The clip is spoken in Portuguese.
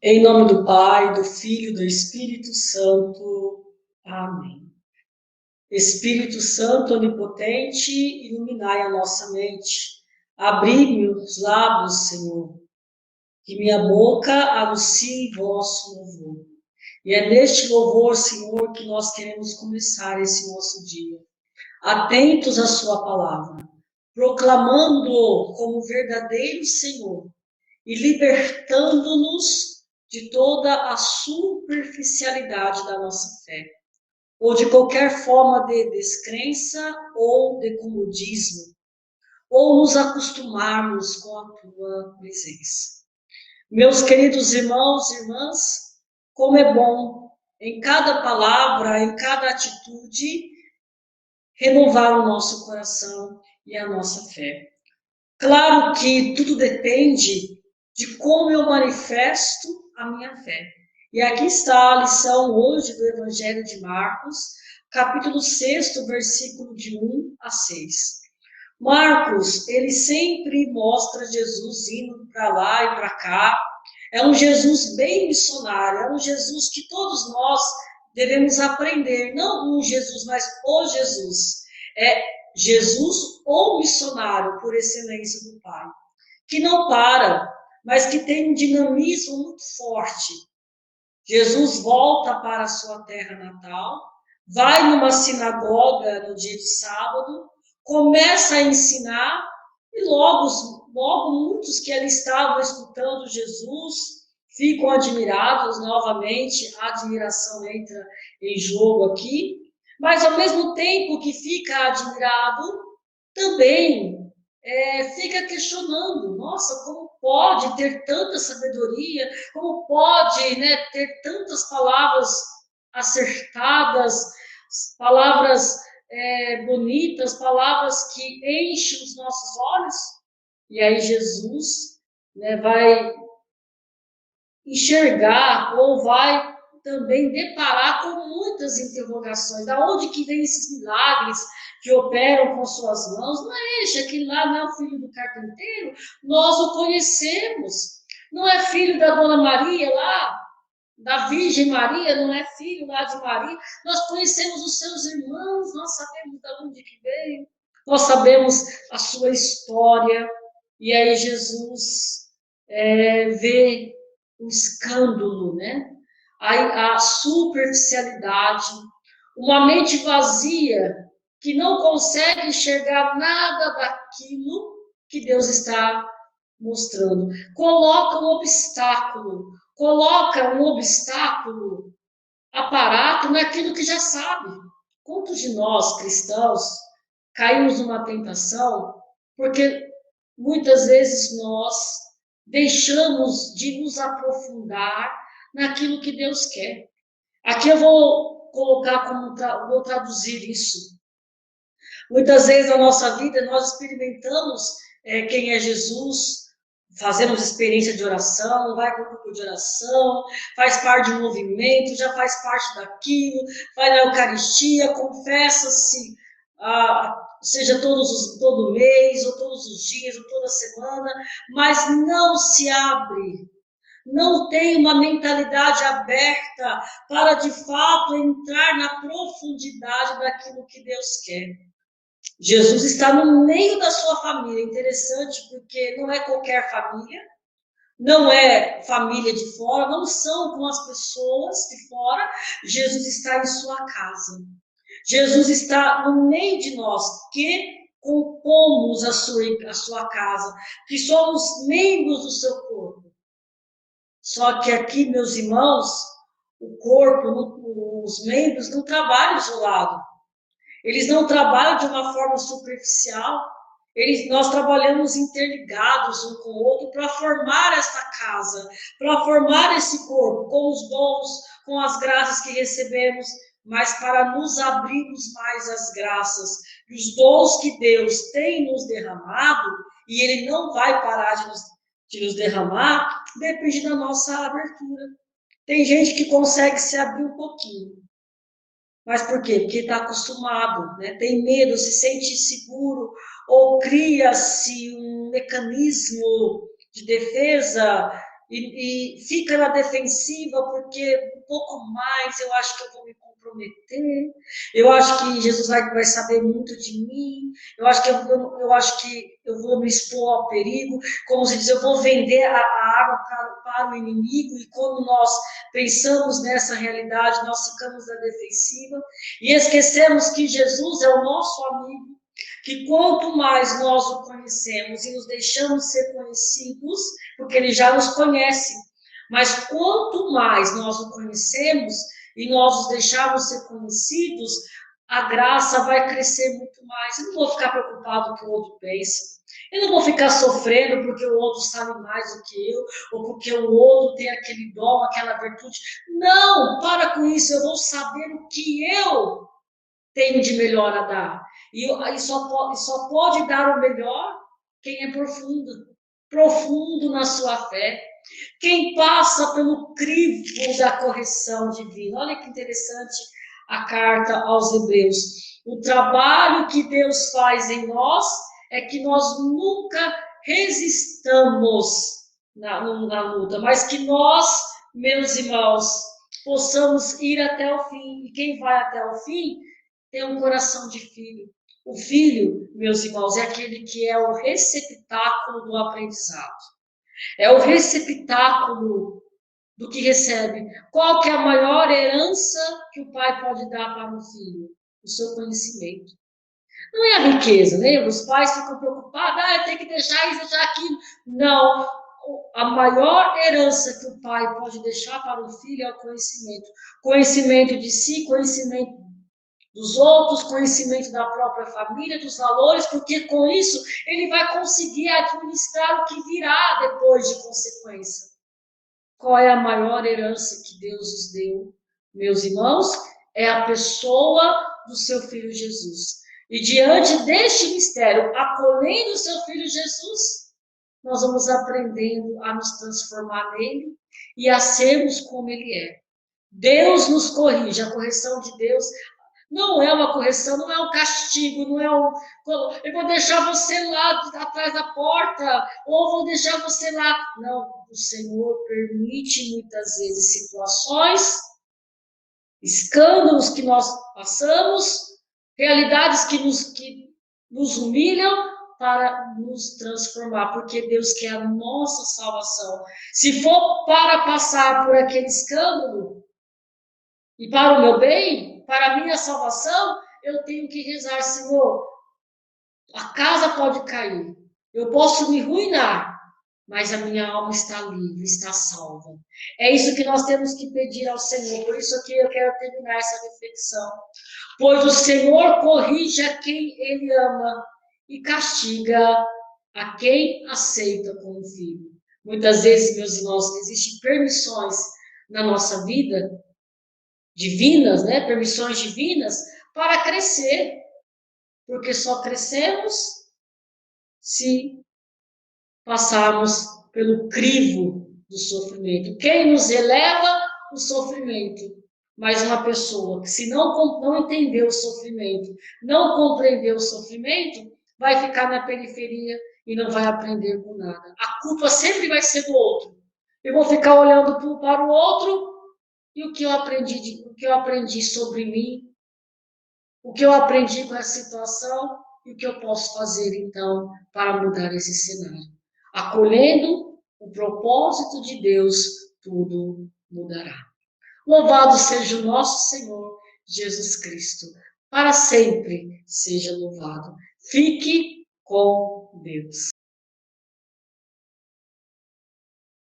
Em nome do Pai, do Filho e do Espírito Santo. Amém. Espírito Santo onipotente, iluminai a nossa mente. Abri-me os lábios, Senhor, que minha boca anuncie vosso louvor. E é neste louvor, Senhor, que nós queremos começar esse nosso dia. Atentos à sua palavra, proclamando-o como verdadeiro Senhor e libertando-nos de toda a superficialidade da nossa fé, ou de qualquer forma de descrença ou de comodismo, ou nos acostumarmos com a tua presença. Meus queridos irmãos e irmãs, como é bom em cada palavra, em cada atitude, renovar o nosso coração e a nossa fé. Claro que tudo depende de como eu manifesto a minha fé. E aqui está a lição hoje do Evangelho de Marcos, capítulo 6, versículo de 1 a 6. Marcos, ele sempre mostra Jesus indo para lá e para cá. É um Jesus bem missionário, é um Jesus que todos nós devemos aprender. Não um Jesus, mas o Jesus. É Jesus ou missionário por excelência do Pai, que não para, mas que tem um dinamismo muito forte. Jesus volta para a sua terra natal, vai numa sinagoga no dia de sábado, começa a ensinar e logo muitos que ali estavam escutando Jesus ficam admirados novamente, a admiração entra em jogo aqui, mas ao mesmo tempo que fica admirado, também fica questionando, nossa, como pode ter tanta sabedoria, como pode, né, ter tantas palavras acertadas, palavras bonitas, palavras que enchem os nossos olhos. E aí Jesus, né, vai enxergar ou vai também deparar com muitas interrogações. Da onde que vem esses milagres que operam com suas mãos? Não é este, aquele lá não é o filho do carpinteiro? Nós o conhecemos. Não é filho da Dona Maria lá, da Virgem Maria, não é filho lá de Maria. Nós conhecemos os seus irmãos, nós sabemos de onde que veio, nós sabemos a sua história. E aí Jesus vê o escândalo, né? A superficialidade, uma mente vazia que não consegue enxergar nada daquilo que Deus está mostrando. Coloca um obstáculo aparato naquilo que já sabe. Quantos de nós, cristãos, caímos numa tentação porque muitas vezes nós deixamos de nos aprofundar naquilo que Deus quer. Aqui eu vou colocar vou traduzir isso. Muitas vezes na nossa vida nós experimentamos quem é Jesus, fazemos experiência de oração, vai para o grupo de oração, faz parte de um movimento, já faz parte daquilo, vai na Eucaristia, confessa-se, seja todo mês, ou todos os dias, ou toda semana, mas não se abre, não tem uma mentalidade aberta para de fato entrar na profundidade daquilo que Deus quer. Jesus está no meio da sua família, interessante porque não é qualquer família, não é família de fora, não são com as pessoas de fora, Jesus está em sua casa. Jesus está no meio de nós, que compomos a sua casa, que somos membros do seu corpo. Só que aqui, meus irmãos, o corpo, os membros não trabalham isolado. Eles não trabalham de uma forma superficial. Nós trabalhamos interligados um com o outro para formar esta casa, para formar esse corpo, com os dons, com as graças que recebemos, mas para nos abrirmos mais às graças e os dons que Deus tem nos derramado, e Ele não vai parar de nos derramar, depende da nossa abertura. Tem gente que consegue se abrir um pouquinho. Mas por quê? Porque está acostumado, né? Tem medo, se sente inseguro, ou cria-se um mecanismo de defesa e fica na defensiva, porque um pouco mais eu acho que eu vou me comprometer, eu acho que Jesus vai saber muito de mim, eu acho que eu vou me expor ao perigo, como se diz, eu vou vender a água para o inimigo, e quando nós pensamos nessa realidade, nós ficamos na defensiva, e esquecemos que Jesus é o nosso amigo, que quanto mais nós o conhecemos e nos deixamos ser conhecidos, porque ele já nos conhece, mas quanto mais nós o conhecemos e nós os deixarmos ser conhecidos, a graça vai crescer muito mais. Eu não vou ficar preocupado com o que o outro pensa. Eu não vou ficar sofrendo porque o outro sabe mais do que eu, ou porque o outro tem aquele dom, aquela virtude. Não, para com isso. Eu vou saber o que eu tenho de melhor a dar. E só pode dar o melhor quem é profundo na sua fé. Quem passa pelo crivo da correção divina. Olha que interessante a carta aos Hebreus. O trabalho que Deus faz em nós é que nós nunca resistamos na luta, mas que nós, meus irmãos, possamos ir até o fim. E quem vai até o fim tem um coração de filho. O filho, meus irmãos, é aquele que é o receptáculo do aprendizado. É o receptáculo do que recebe. Qual que é a maior herança que o pai pode dar para um filho? O seu conhecimento. Não é a riqueza, lembra? Os pais ficam preocupados, eu tenho que deixar isso, deixar aquilo. Não. A maior herança que o pai pode deixar para o filho é o conhecimento. Conhecimento de si, conhecimento dos outros, conhecimento da própria família, dos valores, porque com isso ele vai conseguir administrar o que virá depois de consequência. Qual é a maior herança que Deus nos deu, meus irmãos? É a pessoa do seu Filho Jesus. E diante deste mistério, acolhendo o seu Filho Jesus, nós vamos aprendendo a nos transformar nele e a sermos como ele é. Deus nos corrige, a correção de Deus não é uma correção, não é um castigo, não é um. Eu vou deixar você lá atrás da porta, ou vou deixar você lá. Não, o Senhor permite muitas vezes situações, escândalos que nós passamos, realidades que nos humilham para nos transformar, porque Deus quer a nossa salvação. Se for para passar por aquele escândalo e para o meu bem, para a minha salvação, eu tenho que rezar, Senhor, a casa pode cair, eu posso me ruinar, mas a minha alma está livre, está salva. É isso que nós temos que pedir ao Senhor. Por isso aqui eu quero terminar essa reflexão. Pois o Senhor corrige a quem Ele ama e castiga a quem aceita como filho. Muitas vezes, meus irmãos, existem permissões na nossa vida, divinas, né? Permissões divinas, para crescer. Porque só crescemos se passarmos pelo crivo do sofrimento. Quem nos eleva? O sofrimento. Mas uma pessoa que, se não entender o sofrimento, não compreender o sofrimento, vai ficar na periferia e não vai aprender com nada. A culpa sempre vai ser do outro. Eu vou ficar olhando para o outro e o que eu aprendi sobre mim, o que eu aprendi com essa situação e o que eu posso fazer, então, para mudar esse cenário. Acolhendo o propósito de Deus, tudo mudará. Louvado seja o nosso Senhor Jesus Cristo. Para sempre seja louvado. Fique com Deus.